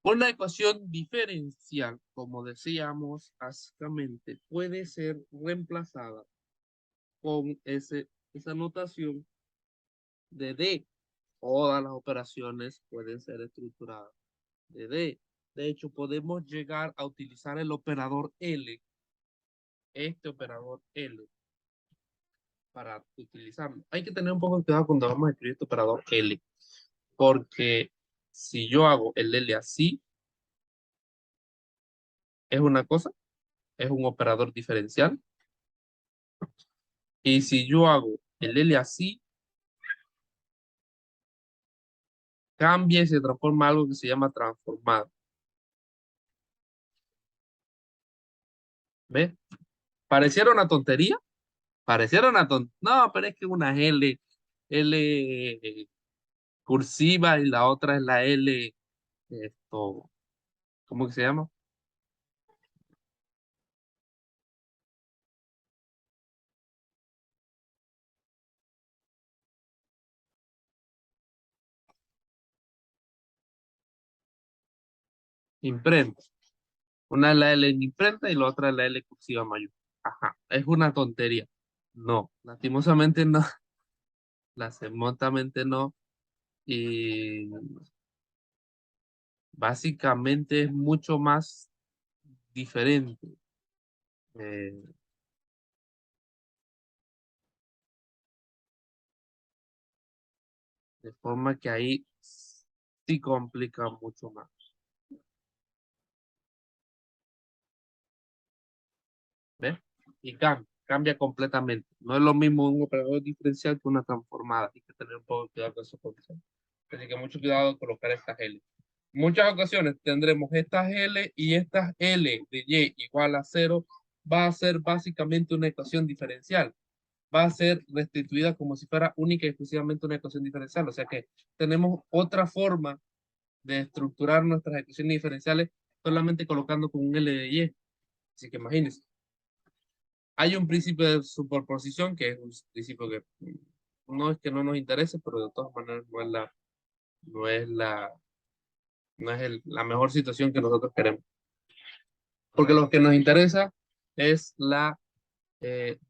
Una ecuación diferencial, como decíamos básicamente, puede ser reemplazada con esa notación de D. Todas las operaciones pueden ser estructuradas de D. De hecho, podemos llegar a utilizar el operador L, este operador L, para utilizarlo. Hay que tener un poco de cuidado cuando vamos a escribir este operador L, porque si yo hago el L así, es una cosa, es un operador diferencial. Y si yo hago el L así, cambia y se transforma a algo que se llama transformado. ¿Ves? ¿Pareciera una tontería? Pareciera una tontería. No, pero es que una L cursiva y la otra es la L, esto, ¿cómo que se llama? Imprenta. Una es la L en imprenta y la otra es la L cursiva mayúscula. Ajá, es una tontería. No, lastimosamente no. Lastimosamente no. Y básicamente es mucho más diferente. eh, de forma que ahí sí complica mucho más. ¿Ves? Y cambia completamente. No es lo mismo un operador diferencial que una transformada. Hay que tener un poco de cuidado con eso. Así que mucho cuidado en colocar estas L. Muchas ocasiones tendremos estas L y estas L de Y igual a 0 va a ser básicamente una ecuación diferencial. Va a ser restituida como si fuera única y exclusivamente una ecuación diferencial. O sea que tenemos otra forma de estructurar nuestras ecuaciones diferenciales solamente colocando con un L de Y. Así que imagínense. Hay un principio de superposición que es un principio que no es que no nos interese, pero de todas maneras no es la, no es la mejor situación que nosotros queremos. Porque lo que nos interesa es la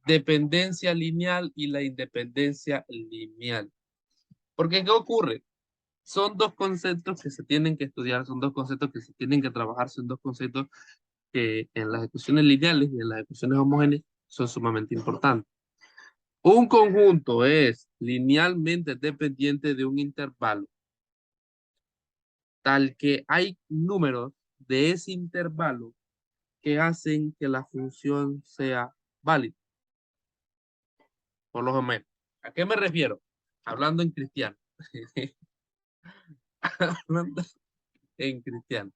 dependencia lineal y la independencia lineal. Porque ¿qué ocurre? Son dos conceptos que se tienen que estudiar, son dos conceptos que se tienen que trabajar, son dos conceptos que en las ecuaciones lineales y en las ecuaciones homogéneas son sumamente importantes. Un conjunto es linealmente dependiente de un intervalo, tal que hay números de ese intervalo que hacen que la función sea válida. Por lo menos. ¿A qué me refiero? Hablando en cristiano. Hablando en cristiano.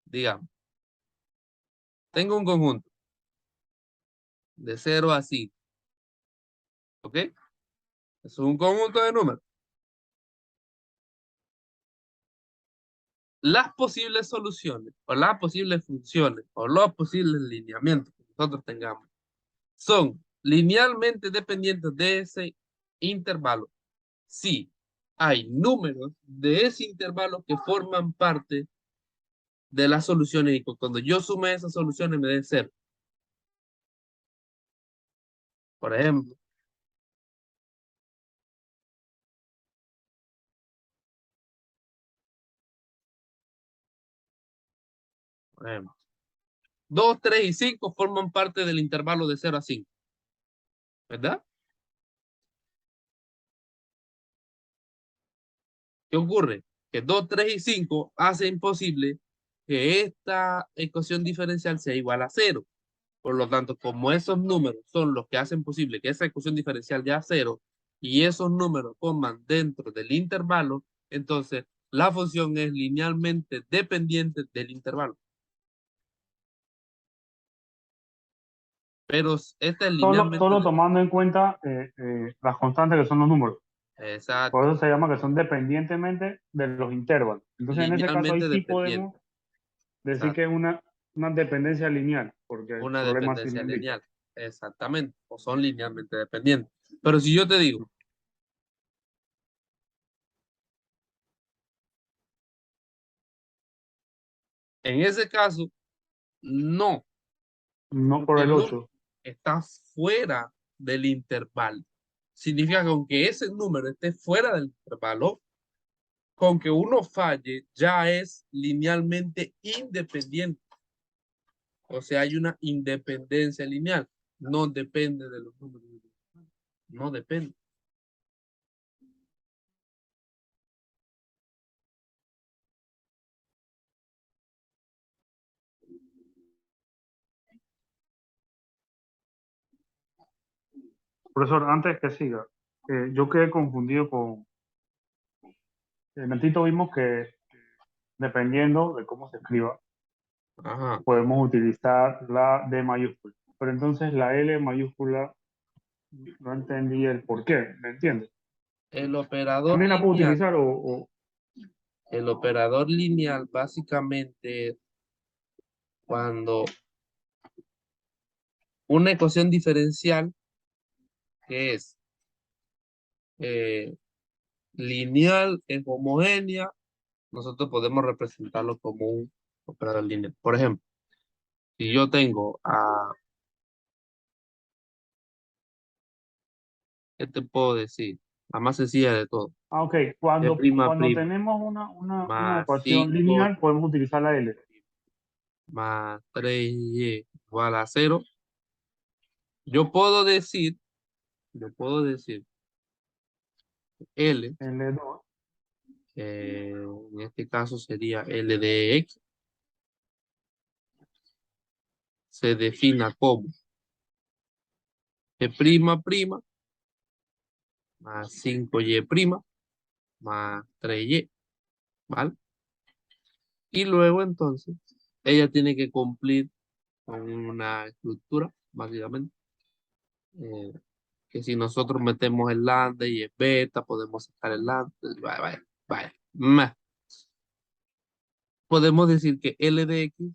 Digamos, tengo un conjunto de 0 a 5. ¿Ok? Es un conjunto de números. Las posibles soluciones, o las posibles funciones, o los posibles lineamientos que nosotros tengamos, son linealmente dependientes de ese intervalo. Sí, hay números de ese intervalo que forman parte de las soluciones y cuando yo sume esas soluciones me dé 0. Por ejemplo, 2, 3 y 5 forman parte del intervalo de 0 a 5. ¿Verdad? ¿Qué ocurre? Que 2, 3 y 5 hacen posible que esta ecuación diferencial sea igual a 0. Por lo tanto, como esos números son los que hacen posible que esa ecuación diferencial ya a 0 y esos números forman dentro del intervalo, entonces la función es linealmente dependiente del intervalo. Pero esta es linealmente... Solo tomando en cuenta las constantes que son los números. Exacto. Por eso se llama que son dependientemente de los intervalos. Entonces, en ese caso, ahí Linealmente sí dependiente. podemos decir Exacto. que es una dependencia lineal, porque el Una problema sí dependencia lo indica. lineal. exactamente, o son linealmente dependientes. Pero si yo te digo, en ese caso, no, No por porque el el número 8. está fuera del intervalo. Significa que aunque ese número esté fuera del intervalo, con que uno falle, ya es linealmente independiente. O sea, hay una independencia lineal. No depende de los números. No depende. Profesor, antes que siga, yo quedé confundido con... En el título vimos que dependiendo de cómo se escriba, Ajá. podemos utilizar la D mayúscula. Pero entonces la L mayúscula no entendí el por qué, ¿me entiendes? El operador También la puedo lineal, utilizar el operador lineal básicamente es cuando una ecuación diferencial que es eh, lineal, es homogénea, nosotros podemos representarlo como un operador lineal. Por ejemplo, si yo tengo a, ¿qué te puedo decir? La más sencilla de todo. Ok, De prima cuando prima tenemos una más ecuación 5 lineal, podemos utilizar la L. más 3y igual a 0. Yo puedo decir L, L2, en este caso sería L de X, se defina como prima más 5y prima más 3y, ¿vale? Y luego entonces ella tiene que cumplir con una estructura, básicamente, eh, que si nosotros metemos el lambda y el beta, podemos sacar el lambda, vaya, vaya, vaya. Podemos decir que L de X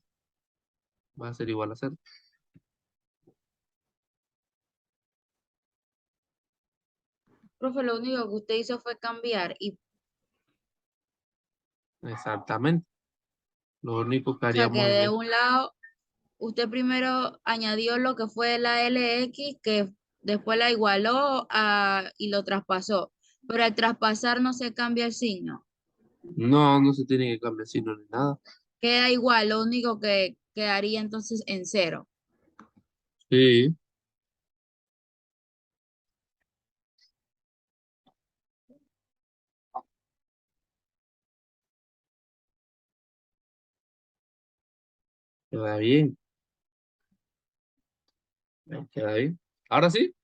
va a ser igual a 0. Profe, lo único que usted hizo fue cambiar y, Exactamente. Lo único que o sea, que haríamos en de este, un lado usted primero añadió lo que fue la LX, que después la igualó y lo traspasó. Pero al traspasar no se cambia el signo. no se tiene que cambiar signo ni nada. Queda igual, lo único que quedaría entonces en cero. Sí, queda bien, queda bien. Ahora sí,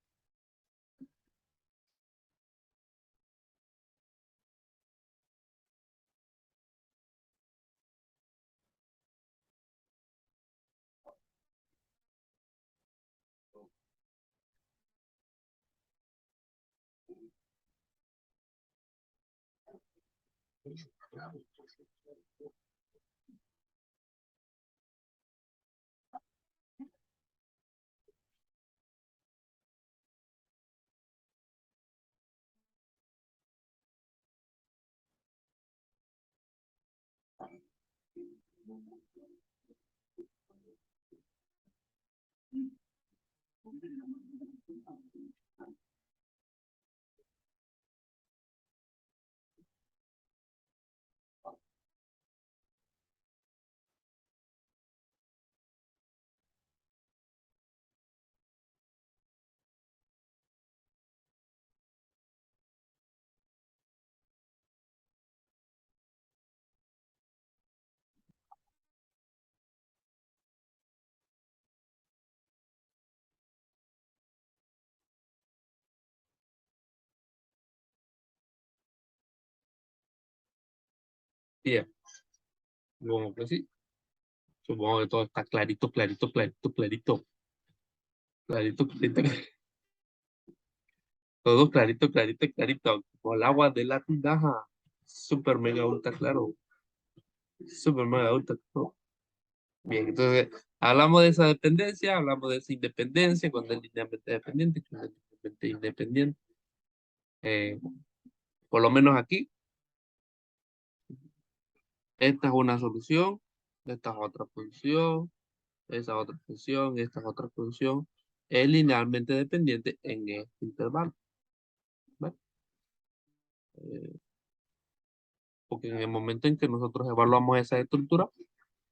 bien. Supongo que sí. Supongo que todo está clarito, clarito, clarito, clarito. Clarito, clarito. Todo clarito, clarito, clarito. Como el agua de la tinaja. Super mega ultra claro. Super mega ultra claro. Bien, entonces hablamos de esa dependencia, hablamos de esa independencia, cuando es linealmente dependiente, cuando es linealmente independiente. Por lo menos aquí, esta es una solución, esta es otra función, esa es otra función, esta es otra función. Es linealmente dependiente en este intervalo. ¿Vale? Porque en el momento en que nosotros evaluamos esa estructura,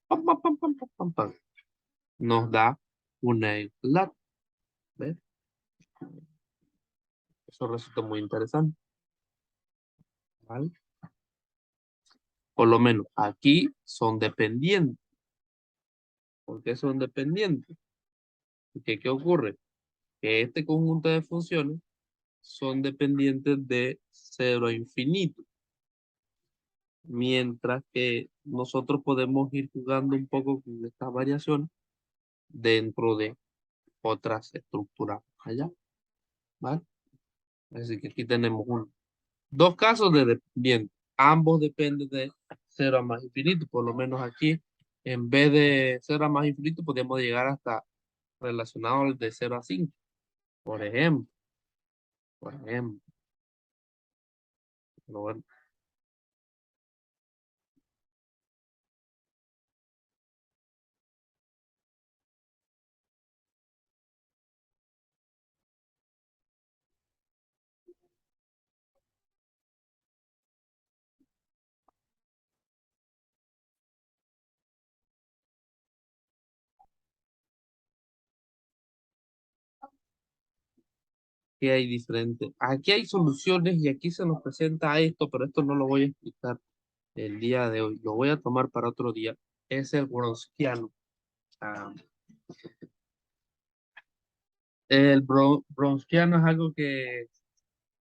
pam, pam, pam, pam, pam, pam, pam, nos da una igualdad. ¿Ves? Eso resulta muy interesante. ¿Vale? Por lo menos aquí son dependientes. ¿Por qué son dependientes? Porque, ¿qué ocurre? Que este conjunto de funciones son dependientes de 0 a infinito. Mientras que nosotros podemos ir jugando un poco con estas variaciones dentro de otras estructuras allá. ¿Vale? Así que aquí tenemos dos casos de dependientes. Ambos dependen de 0 a más infinito. Por lo menos aquí, en vez de 0 a más infinito, podríamos llegar hasta relacionado de 0 a 5. Por ejemplo. Por ejemplo. Pero bueno. Aquí hay diferentes. Aquí hay soluciones y aquí se nos presenta esto, pero esto no lo voy a explicar el día de hoy. Lo voy a tomar para otro día. Es el Wronskiano. Ah, el Wronskiano es algo que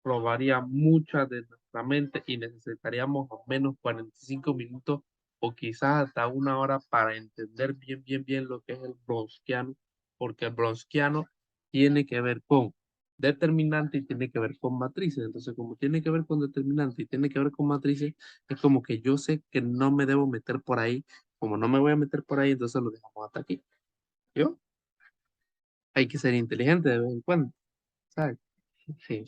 probaría mucha de nuestra mente y necesitaríamos al menos 45 minutos o quizás hasta una hora para entender bien lo que es el Wronskiano, porque el Wronskiano tiene que ver con determinante y tiene que ver con matrices. Entonces, como tiene que ver con determinante y tiene que ver con matrices, es como que yo sé que no me debo meter por ahí. Como no me voy a meter por ahí, entonces lo dejamos hasta aquí. ¿Yo? Hay que ser inteligente de vez en cuando, ¿sabes? Sí.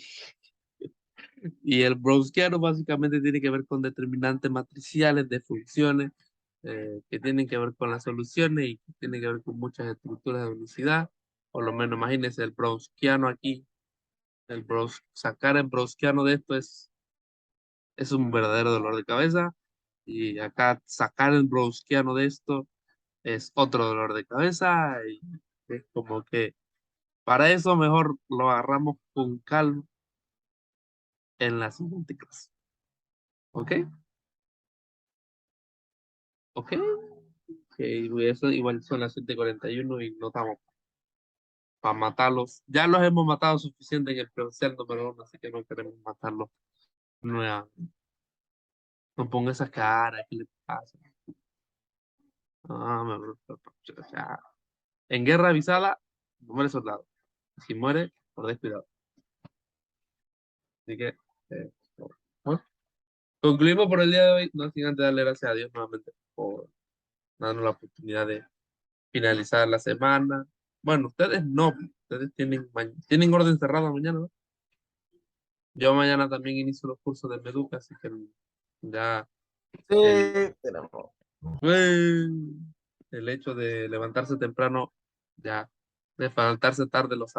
Y el Browskiano básicamente tiene que ver con determinantes matriciales de funciones que tienen que ver con las soluciones y que tienen que ver con muchas estructuras de unicidad. Por lo menos imagínense el Browskiano aquí. Sacar el Browskiano de esto es un verdadero dolor de cabeza. Y acá sacar el Browskiano de esto es otro dolor de cabeza. Y es como que para eso mejor lo agarramos con calma en la siguiente clase. ¿Ok? ¿Ok? Que eso igual son las 7:41 y no estamos para matarlos. Ya los hemos matado suficiente en el presencial número 1, así que no queremos matarlos nuevamente. No ponga esa cara, ¿qué le pasa? Ah, o sea, en guerra avisada, no muere soldado. Si muere, por descuidado. Así que, bueno, concluimos por el día de hoy. No sin antes darle gracias a Dios nuevamente por darnos la oportunidad de finalizar la semana. Bueno, ustedes no, ustedes tienen orden cerrada mañana, ¿no? Yo mañana también inicio los cursos de Meduca, así que ya Sí, el, tenemos. ¡Uey! El hecho de levantarse temprano, ya, de levantarse tarde los